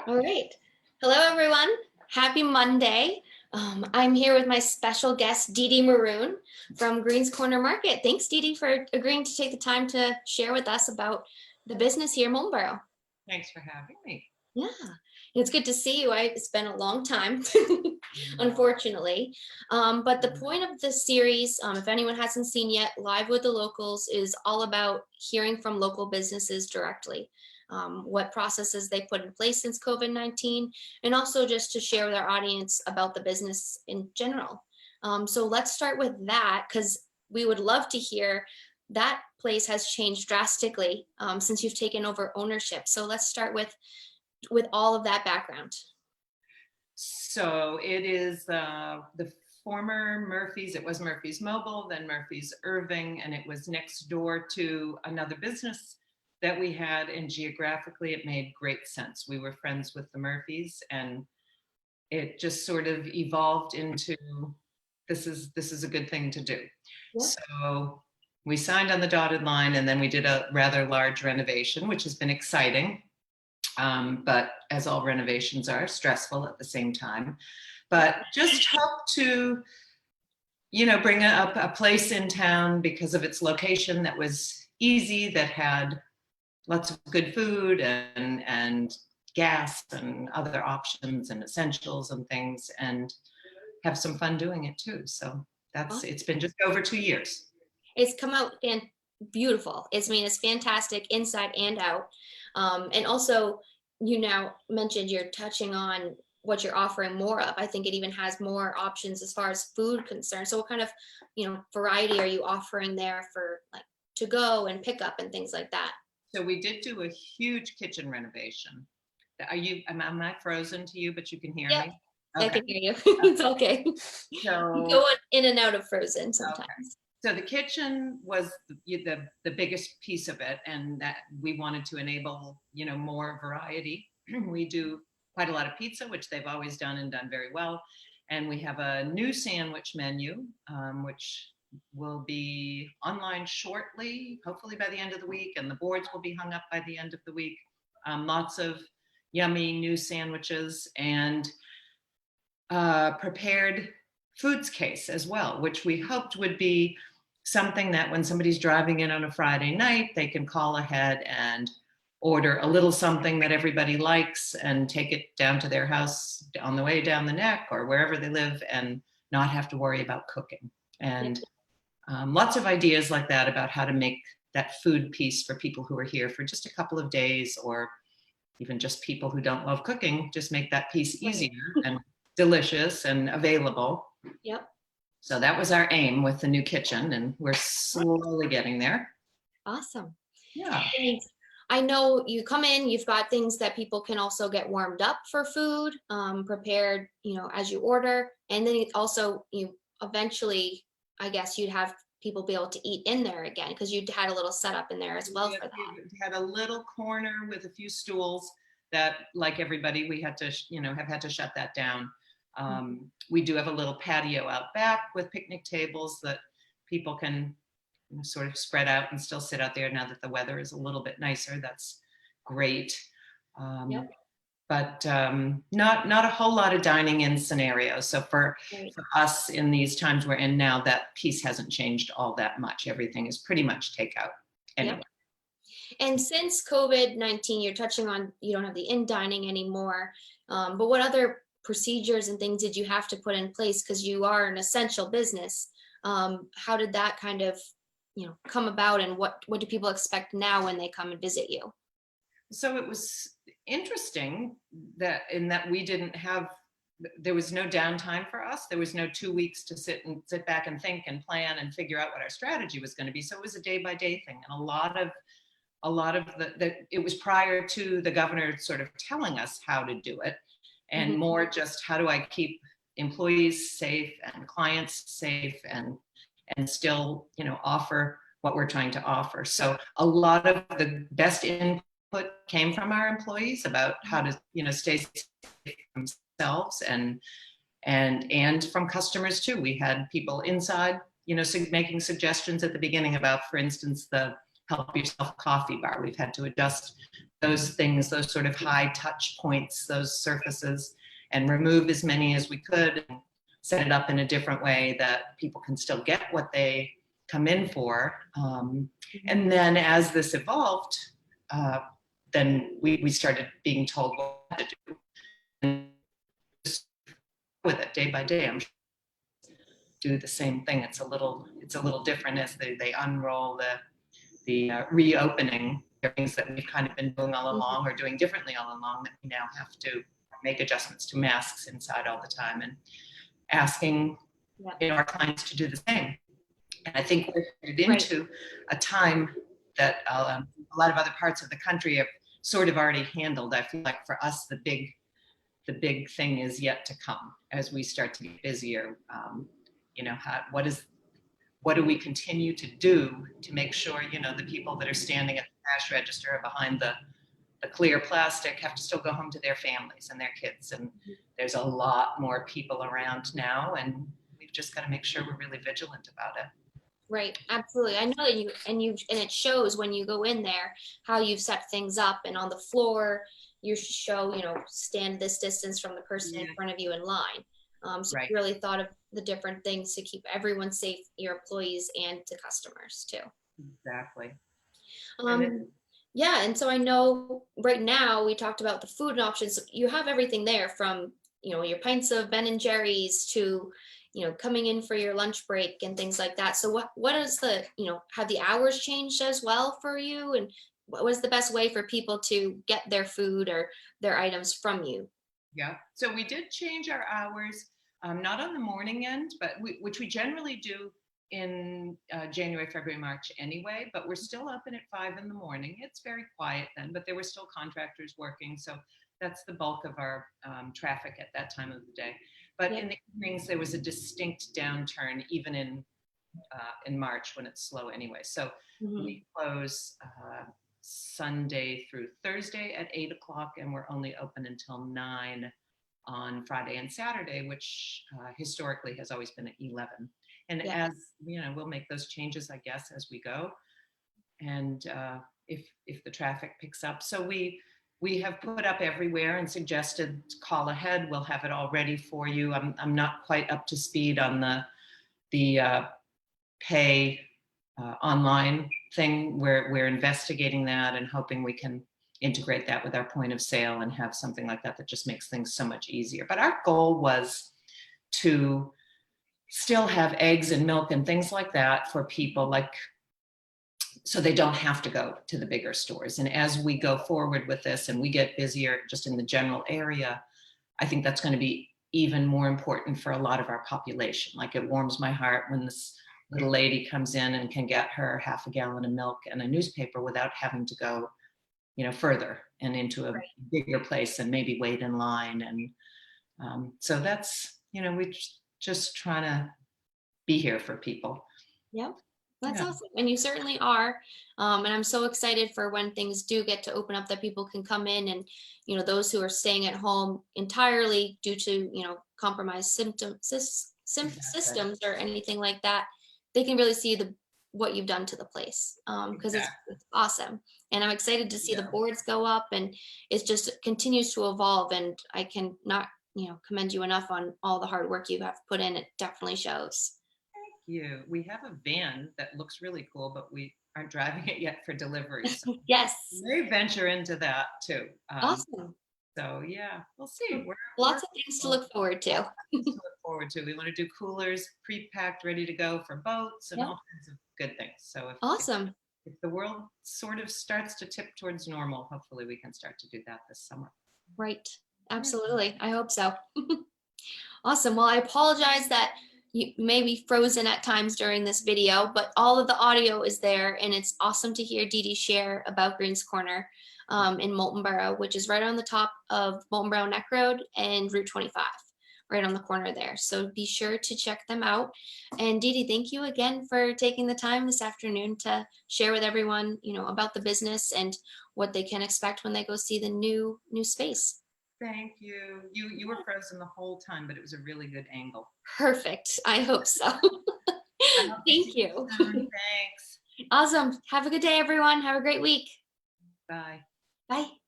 All right. Hello, everyone. Happy Monday. I'm here with my special guest, Dede Maroun from Greene's Corner Market. Thanks, Dede, for agreeing to take the time to share with us about the business here in Mullinborough. Thanks for having me. Yeah, it's good to see you. It's been a long time, unfortunately. But the point of this series, if anyone hasn't seen yet, Live with the Locals is all about hearing from local businesses directly. What processes they put in place since COVID-19, and also just to share with our audience about the business in general. So let's start with that, because we would love to hear that place has changed drastically since you've taken over ownership. So let's start with all of that background. So it is the former Murphy's. It was Murphy's Mobile, then Murphy's Irving, and it was next door to another business that we had, and geographically it made great sense. We were friends with the Murphys, and it just sort of evolved into this is a good thing to do. Yeah. So we signed on the dotted line, and then we did a rather large renovation, which has been exciting. But as all renovations are, stressful at the same time. But just help to, bring a place in town because of its location that was easy, that had lots of good food and gas and other options and essentials and things, and have some fun doing it too. So it's been just over 2 years. It's come out beautiful. It's fantastic inside and out. And also, you now mentioned you're touching on what you're offering more of. I think it even has more options as far as food concerned. So what kind of, variety are you offering there for like to go and pick up and things like that? So we did do a huge kitchen renovation. Am I frozen to you, but you can hear me? Okay. I can hear you. It's okay. So go in and out of frozen sometimes. Okay. So the kitchen was the biggest piece of it, and that we wanted to enable, more variety. We do quite a lot of pizza, which they've always done and done very well. And we have a new sandwich menu, which will be online shortly, hopefully by the end of the week, and the boards will be hung up by the end of the week. Lots of yummy new sandwiches and prepared foods case as well, which we hoped would be something that when somebody's driving in on a Friday night, they can call ahead and order a little something that everybody likes and take it down to their house on the way down the neck or wherever they live, and not have to worry about cooking. And lots of ideas like that about how to make that food piece for people who are here for just a couple of days, or even just people who don't love cooking, just make that piece easier and delicious and available. Yep. So that was our aim with the new kitchen, and we're slowly getting there. Awesome. Yeah. And I know you come in, you've got things that people can also get warmed up for food, prepared, as you order. And then also, eventually, I guess you'd have people be able to eat in there again, because you had a little setup in there as well for that. We had a little corner with a few stools that, like everybody, we had to, have had to shut that down. We do have a little patio out back with picnic tables that people can sort of spread out and still sit out there now that the weather is a little bit nicer. That's great. But not a whole lot of dining in scenarios. So for us in these times we're in now, that piece hasn't changed all that much. Everything is pretty much takeout anyway. And since COVID-19, you're touching on, you don't have the in dining anymore, but what other procedures and things did you have to put in place, because you are an essential business? How did that kind of come about, and what do people expect now when they come and visit you? So it was interesting that we didn't have, there was no downtime for us. There was no 2 weeks to sit back and think and plan and figure out what our strategy was going to be. So it was a day-by-day thing, and a lot of it was prior to the governor sort of telling us how to do it, and more just how do I keep employees safe and clients safe and still offer what we're trying to offer. So a lot of the best input came from our employees about how to stay safe themselves, and from customers too. We had people inside making suggestions at the beginning about, for instance, the help yourself coffee bar. We've had to adjust those things, those sort of high touch points, those surfaces, and remove as many as we could and set it up in a different way that people can still get what they come in for. And then as this evolved, then we started being told what to do. And just with it day by day, I'm do the same thing. It's a little different as they unroll the reopening, things that we've kind of been doing all along or doing differently all along, that we now have to make adjustments to masks inside all the time, and asking our clients to do the same. And I think we're headed into a time that a lot of other parts of the country have sort of already handled. I feel like for us, the big thing is yet to come as we start to get busier. What do we continue to do to make sure, the people that are standing at the cash register or behind the clear plastic have to still go home to their families and their kids. And there's a lot more people around now, and we've just got to make sure we're really vigilant about it. Right, absolutely. I know that and it shows when you go in there how you've set things up, and on the floor you show, stand this distance from the person in front of you in line. So you really thought of the different things to keep everyone safe, your employees and the customers too. Exactly. Yeah, and so I know right now we talked about the food options. You have everything there from, your pints of Ben and Jerry's to, coming in for your lunch break and things like that. So what is have the hours changed as well for you? And what was the best way for people to get their food or their items from you? Yeah, so we did change our hours, not on the morning end, but which we generally do in January, February, March anyway, but we're still open at 5 in the morning. It's very quiet then, but there were still contractors working. So that's the bulk of our traffic at that time of the day. But in the evenings, there was a distinct downturn, even in March when it's slow anyway. So we close Sunday through Thursday at 8 o'clock, and we're only open until 9 on Friday and Saturday, which historically has always been at 11. And as we'll make those changes, I guess, as we go. And if the traffic picks up. So we have put up everywhere and suggested call ahead. We'll have it all ready for you. I'm not quite up to speed on the pay online thing. We're investigating that and hoping we can integrate that with our point of sale and have something like that just makes things so much easier. But our goal was to still have eggs and milk and things like that for people, so they don't have to go to the bigger stores. And as we go forward with this and we get busier just in the general area, I think that's going to be even more important for a lot of our population. Like, it warms my heart when this little lady comes in and can get her half a gallon of milk and a newspaper without having to go, further and into a bigger place and maybe wait in line. And so that's, we're just trying to be here for people. Yeah, that's awesome. And you certainly are. And I'm so excited for when things do get to open up, that people can come in and, those who are staying at home entirely due to, compromised systems or anything like that, they can really see what you've done to the place, because it's awesome. And I'm excited to see the boards go up, and it just continues to evolve. And I can not, commend you enough on all the hard work you have put in. It definitely shows. Thank you. We have a van that looks really cool, but we aren't driving it yet for delivery. So Yes. we may venture into that too. Awesome. So yeah, we'll see. Lots of things to look forward to. We want to do coolers pre-packed, ready to go for boats and all kinds of good things. So if the world sort of starts to tip towards normal, hopefully we can start to do that this summer. Right. Absolutely. I hope so. Awesome. Well, I apologize that you may be frozen at times during this video, but all of the audio is there, and it's awesome to hear Dede share about Greene's Corner in Moulton Borough, which is right on the top of Moulton Borough Neck Road and Route 25, right on the corner there. So be sure to check them out. And Dede, thank you again for taking the time this afternoon to share with everyone, about the business and what they can expect when they go see the new space. Thank you. You were frozen the whole time, but it was a really good angle. Perfect. I hope so. Thank you. Thanks. Awesome. Have a good day, everyone. Have a great week. Bye. Bye.